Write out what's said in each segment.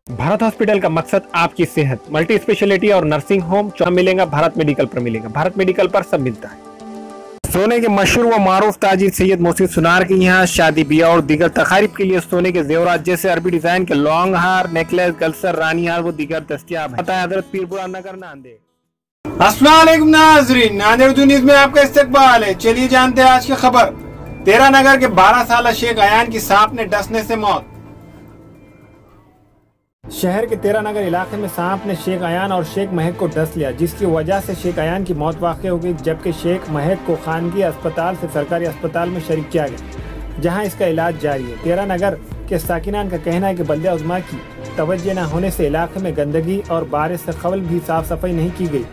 Bharat hospital का मकसद आपकी सेहत, मल्टी स्पेशलिटी और नर्सिंग होम मिलेगा। भारत मेडिकल पर मिलेगा। भारत मेडिकल पर सब मिलता है। सोने के मशहूर व मारूफ ताजिर सैयद मोहसिन सुनार के यहाँ शादी ब्याह और दीगर तकारीब के लिए सोने के जेवरात जैसे अरबी डिजाइन के लॉन्ग हार, नेकलेस, गलसर, रानी हार वो दीगर दस्तियाब है। हजरत पीरपुरा नगर नांदेड़। अस्सलाम वालेकुम नाज़रीन, नांदेड़ न्यूज़ में आपका इस्तकबाल है। चलिए जानते हैं आज की खबर। 13 नगर के 12 साल शेख अयान की सांप ने डसने से मौत। शहर के 13 नगर इलाके में सांप ने शेख अयान और शेख महक को डस लिया, जिसकी वजह से शेख अयान की मौत वाक़ हो गई, जबकि शेख महक को खानगी अस्पताल से सरकारी अस्पताल में शरीक किया गया, जहां इसका इलाज जारी है। 13 नगर के साकिनान का कहना है कि बल्दिया उज़्मा की तवज्जो न होने से इलाके में गंदगी और बारिश से कबल भी साफ सफाई नहीं की गई,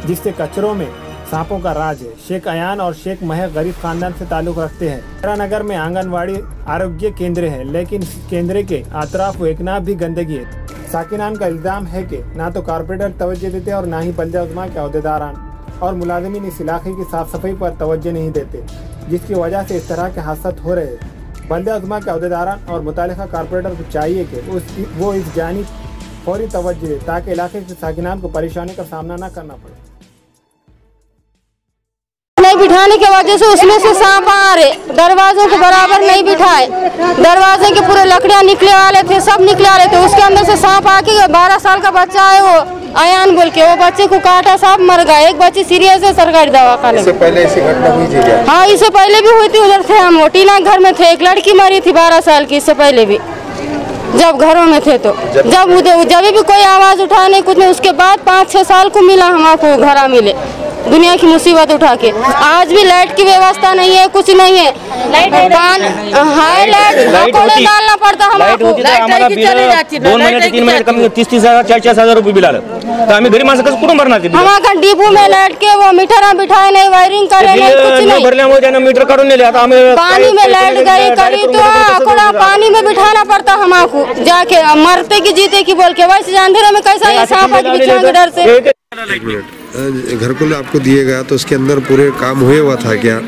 जिससे कचरों में सांपों का राज है। शेख अयान और शेख महक गरीब खानदान से ताल्लुक़ रखते हैं। 13 नगर में आंगनवाड़ी आरोग्य केंद्र है, लेकिन इस केंद्र के अतराफ व एकनाफ भी गंदगी है। साकिनान का इल्ज़ाम है कि ना तो कारपोरेटर तवज्जो देते और ना ही बल्दिया उज़्मा के अहदेदारान और मुलाजिमीन इस इलाके की साफ सफाई पर तवज्जो नहीं देते, जिसकी वजह से इस तरह के हादसे हो रहे हैं। बल्दिया उज़्मा के अहदेदारान और मुतालिका कारपोरेटर को चाहिए कि वो इस जानिब फौरी तवज्जो दे, ताकि इलाके के साकिनान को परेशानी का सामना न करना पड़े। नहीं बिठाने की वजह से उसमें से सांप आ रहे, दरवाजों के बराबर नहीं बिठाए, दरवाजे के पूरे लकड़ियां निकले वाले थे, सब निकले वाले थे, उसके अंदर से सांप आके 12 साल का बच्चा है वो अयान बोल के, वो बच्चे को काटा, सांप मर गया। एक बच्ची सीरियस है सरकारी दवाखाने में। इससे पहले ऐसी घटना हुई थी क्या? हाँ, इससे पहले भी हुई थी। उधर थे हम, वो टीना घर में थे, एक लड़की मरी थी 12 साल की, इससे पहले भी जब घरों में थे तो जब भी कोई आवाज उठा नहीं कुछ नहीं। उसके बाद 5-6 साल को मिला हमको घरा मिले, दुनिया की मुसीबत उठा के। आज भी लाइट की व्यवस्था नहीं है, कुछ नहीं है। लाइट डालना पड़ता हमको। 2 महिने ते 3 महिने कमी 30,000 40,000 रुपये बिल आलं, तर आम्ही घरी माणसं कसं कुठून भरणार? हमारा डिपो में लाइट के वो मीटर बिठाए नहीं, वायरिंग करे नहीं, कुछ नहीं। भरल्यामुळे त्यानं मीटर काढून नेले। आता आम्ही पानी में लाइट गई करी तो आकोड़ा पानी में बिठाना पड़ता हमको, जाके मरते की जीते की बोल के। वैसे अंधेरे में कैसा ये सांप के डर से। घरकुल आपको दिए गया तो उसके अंदर पूरे काम हुए हुआ था क्या?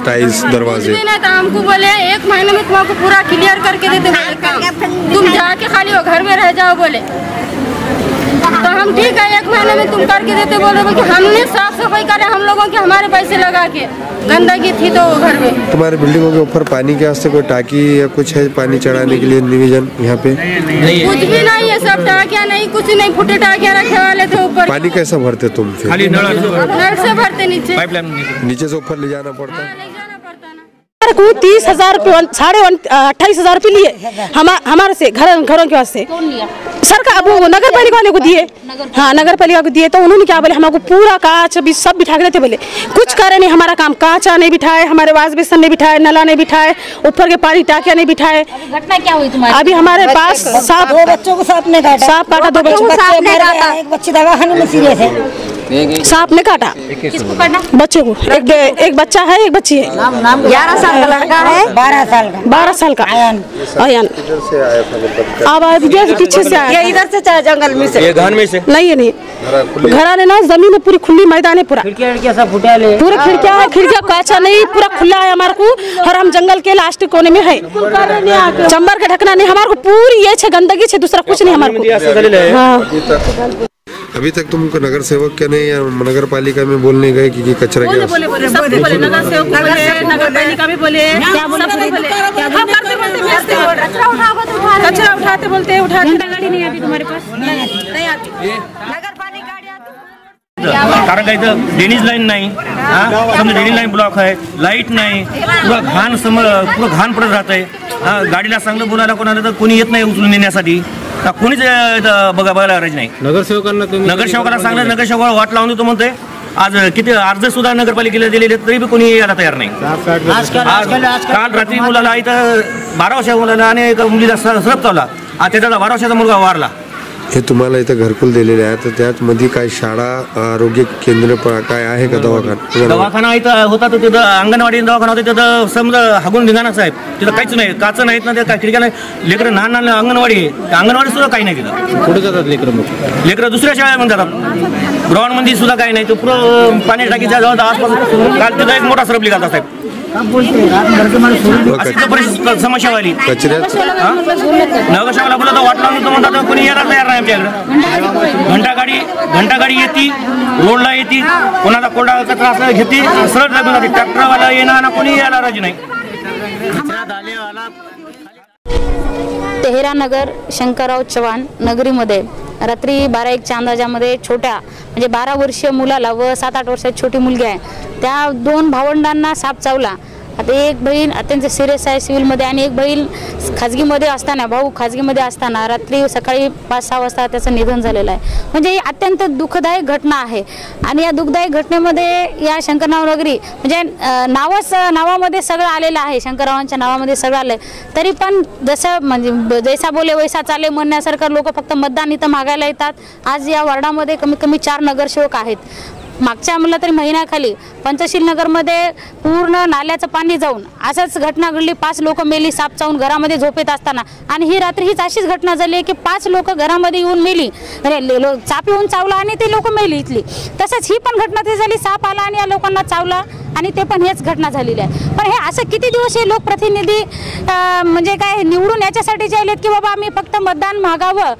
टाइल्स, दरवाजे? नहीं था। हमको बोले 1 महीने में तुमको पूरा क्लियर करके देते बोले काम, तुम जाके खाली वो घर में रह जाओ बोले। तो हम ठीक है 1 महीने में तुम करके देते बोले, कि हमने साफ सफाई करे हम लोगों के, हमारे पैसे लगा के। गंदगी थी तो घर में। तुम्हारे बिल्डिंगों के ऊपर पानी के वास्ते कोई टाकी या कुछ है पानी चढ़ाने के लिए निवेदन यहाँ पे? कुछ भी नहीं है, सब टाकिया नहीं, कुछ नहीं, फुटे टाकिया रखे वाले थे ऊपर। पानी कैसा भरते तुम? खाली नळ से भरते, नीचे से ऊपर ले जाना पड़ता है। 30,000 रुपये 28,500 रुपये लिए हमारे से घरों के वास्ते। सरकार वो नगर पालिका वाले को दिए। हाँ, नगर पालिका को दिए तो उन्होंने क्या बोले, हमको पूरा कांच भी सब बिठा के देते बोले। कुछ करे नहीं, हमारा काम कांचा नहीं बिठाए, हमारे वाश बेसन नहीं बिठाए, नला नहीं बिठाए, ऊपर के पानी टाकिया नहीं बिठाए। घटना क्या हुई तुम्हारी? अभी हमारे पास 2 बच्चों को सांप ने काटा, 2 बच्चों को सांप ने काटा, एक बच्ची दवाखाने में सीरियस है। सांप ने काटा किसको काटा? बच्चे को। एक बच्चा है, एक बच्ची है। 11 साल का लड़का है, 12 साल का अयान। अब पीछे से आया, इधर से चाहे जंगल में से, ये घर में से नहीं है, नहीं घराने ना, जमीन है पूरी खुली, मैदान है पूरा, खिड़कियां सब फुटे ले, पूरे खिड़कियां काचा नहीं, पूरा खुला है हमारे को। और हम जंगल के लास्ट कोने में है, चंबर का ढकना नहीं हमारे को। पूरी ये छे गंदगी छे, दूसरा कुछ नहीं हमारे को। हाँ। अभी तक तुमको नगर सेवक के नहीं या नगर पालिका में बोलने गए कि कचरा क्या? नगर सेवक बोले, नगर पालिका भी बोले, कचरा उठाते बोलते, उठाते गाड़ी नहीं आती तुम्हारे पास, नहीं आती नगर पालिका। कारण का इथं ड्रेनेज लाईन नाही, समजा ड्रेनेज लाईन ब्लॉक आहे, लाईट नाही, पुरा घाण पडत राहत आहे। गाडीला चांगलं बोलायला कोणाला तर कोणी येत नाही उचलून नेण्यासाठी, कोणीच बघायला गरज नाही। नगरसेवकाला सांगलं, नगरसेवक वाट लावून देतो म्हणतोय। आज किती अर्ज सुद्धा नगरपालिकेला दिलेले तरी बी कोणी यायला तयार नाही। काल रात्री मुलाला इथं 12 वर्षाच्या मुलाला आणि एका मुलीला सरप चावला, त्याचा 12 वर्षाचा मुलगा वारला। हे तुम्हाला इथं घरकुल दिलेले आहे, तर त्यात मध्ये काय शाळा, आरोग्य केंद्र काय आहे का? दवाखाना इथं होता, तो तिथं अंगणवाडी दवाखाना होता, तिथं समजा हागून निघाना साहेब, तिथं काहीच नाही, काच नाहीत ना, त्या खिडक्या नाही, लेकरं लहान अंगणवाडी, अंगणवाडी सुद्धा काही नाही तिथं। कुठे जातात लेकरं दुसऱ्या शाळेमध्ये जातात, ग्राउंड मध्ये सुद्धा काही नाही। तो पुरं पाणी टाकीच्या जवळ आसपास काल तिथं एक मोठा सरप निघाला साहेब, अशी तर समस्या वाली कचऱ्याचं नगरसेवकाला बोलत वाट लावून तो म्हणतात कोणी यायला तयार नाही आमच्याकडे घंटागाडी येते रोडला येते कोणाचा कोरडा कचरा असला घेते सरळ लागून जाते ट्रॅक्टरवाला येणार ना कोणी यायला राजी नाही. तेहरा नगर शंकरराव चव्हाण नगरीमध्ये रात्री 12-1च्या अंदाजामध्ये छोट्या म्हणजे 12 वर्षीय मुलाला व 7-8 वर्षाची छोटी मुलगी आहे त्या 2 भावंडांना साप चावला. आता एक बहीण अत्यंत सिरियस आहे सिव्हिलमध्ये आणि एक बहीण खाजगीमध्ये असताना भाऊ खाजगीमध्ये असताना रात्री सकाळी 5-6 वाजता त्याचं निधन झालेलं आहे. म्हणजे ही अत्यंत दुःखदायक घटना आहे आणि या दुःखदायक घटनेमध्ये या शंकरराव नगरी म्हणजे नावामध्ये सगळं आलेलं आहे. शंकररावांच्या नावामध्ये सगळं आलं आहे तरी पण जसं म्हणजे जैसा बोले वैसा चाले म्हणण्यासारखं लोक फक्त मतदान इथं मागायला येतात. आज या वार्डामध्ये कमीत कमी 4 नगरसेवक आहेत. मागच्या म्हणलं तरी महिन्याखाली पंचशील नगरमध्ये पूर्ण नाल्याचं पाणी जाऊन असंच घटना घडली. 5 लोक मेली साप चावून घरामध्ये झोपेत असताना आणि ही रात्री हीच अशीच घटना झाली की 5 लोक घरामध्ये येऊन मेली. साप येऊन चावला आणि ते लोक मेली इथली. तसंच ही पण घटना ती झाली साप आला आणि या लोकांना चावला आणि ते पण हेच घटना झालेली आहे. पण हे असं किती दिवस हे लोकप्रतिनिधी म्हणजे काय निवडून याच्यासाठी आलेत की बाबा आम्ही फक्त मतदान मागावं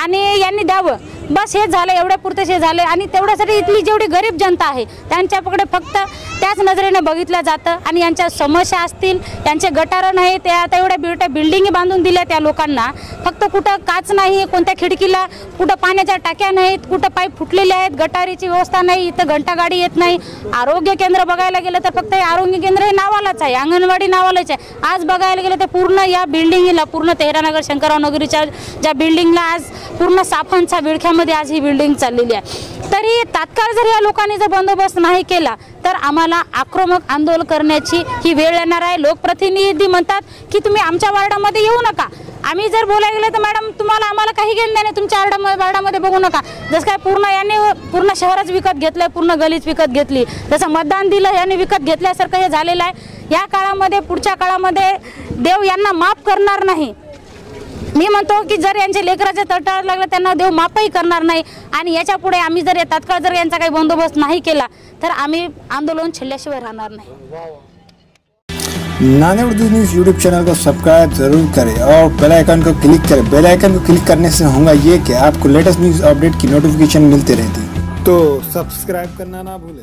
आणि यांनी द्यावं बस हे झालं एवढ्या पुरतेच हे झाले आणि तेवढ्यासाठी इथली जेवढी गरीब जनता आहे त्यांच्याकडे फक्त त्याच नजरेने बघितलं जातं आणि यांच्या समस्या असतील यांचे गटारं नाही ते आता एवढ्या बिल्डिंगी बांधून दिल्या त्या लोकांना फक्त कुठं काच नाही कोणत्या खिडकीला कुठं पाण्याच्या टाक्या नाहीत कुठं पाईप फुटलेले आहेत गटारीची व्यवस्था नाही इथं घंटागाडी येत नाही. आरोग्य केंद्र बघायला गेलं तर फक्त हे आरोग्य केंद्र हे नावालाच आहे अंगणवाडी नावालाच आहे. आज बघायला गेलं तर पूर्ण या बिल्डिंगला पूर्ण तेहरानगर शंकरराव नगरीच्या ज्या बिल्डिंगला आज पूर्ण सापांचा विळख्यामध्ये आज ही बिल्डिंग चाललेली आहे. तरी तात्काळ जर या लोकांनी जर बंदोबस्त नाही केला तर आम्हाला आक्रमक आंदोलन करण्याची ही वेळ येणार आहे. लोकप्रतिनिधी म्हणतात की तुम्ही आमच्या वार्डामध्ये येऊ नका. आम्ही जर बोलायला गेलं तर मॅडम तुम्हाला आम्हाला काही घेणं नाही तुमच्या वार्डामध्ये बघू नका. जसं काय पूर्ण यांनी पूर्ण शहरच विकत घेतलंय पूर्ण गलीच विकत घेतली जसं मतदान दिलं यांनी विकत घेतल्यासारखं हे झालेलं आहे. या काळामध्ये पुढच्या काळामध्ये देव यांना माफ करणार नाही. मी म्हणतो की जर यांचे लेकराच्या तटाला लागलं त्यांना देव माफही करणार नाही आणि याच्या पुढे आम्ही जर तात्काळ जर यांचा काही बंदोबस्त नाही केला तर आम्ही आंदोलन छेडल्याशिवाय राहणार नाही. Nanded Urdu news YouTube channel को सब्सक्राइब जरूर करें और बेल आइकन को क्लिक करें. बेल आइकन को क्लिक करने से होगा ये कि आपको लेटेस्ट न्यूज़ अपडेट की नोटिफिकेशन मिलती रहती है तो सब्सक्राइब करना ना भूलें.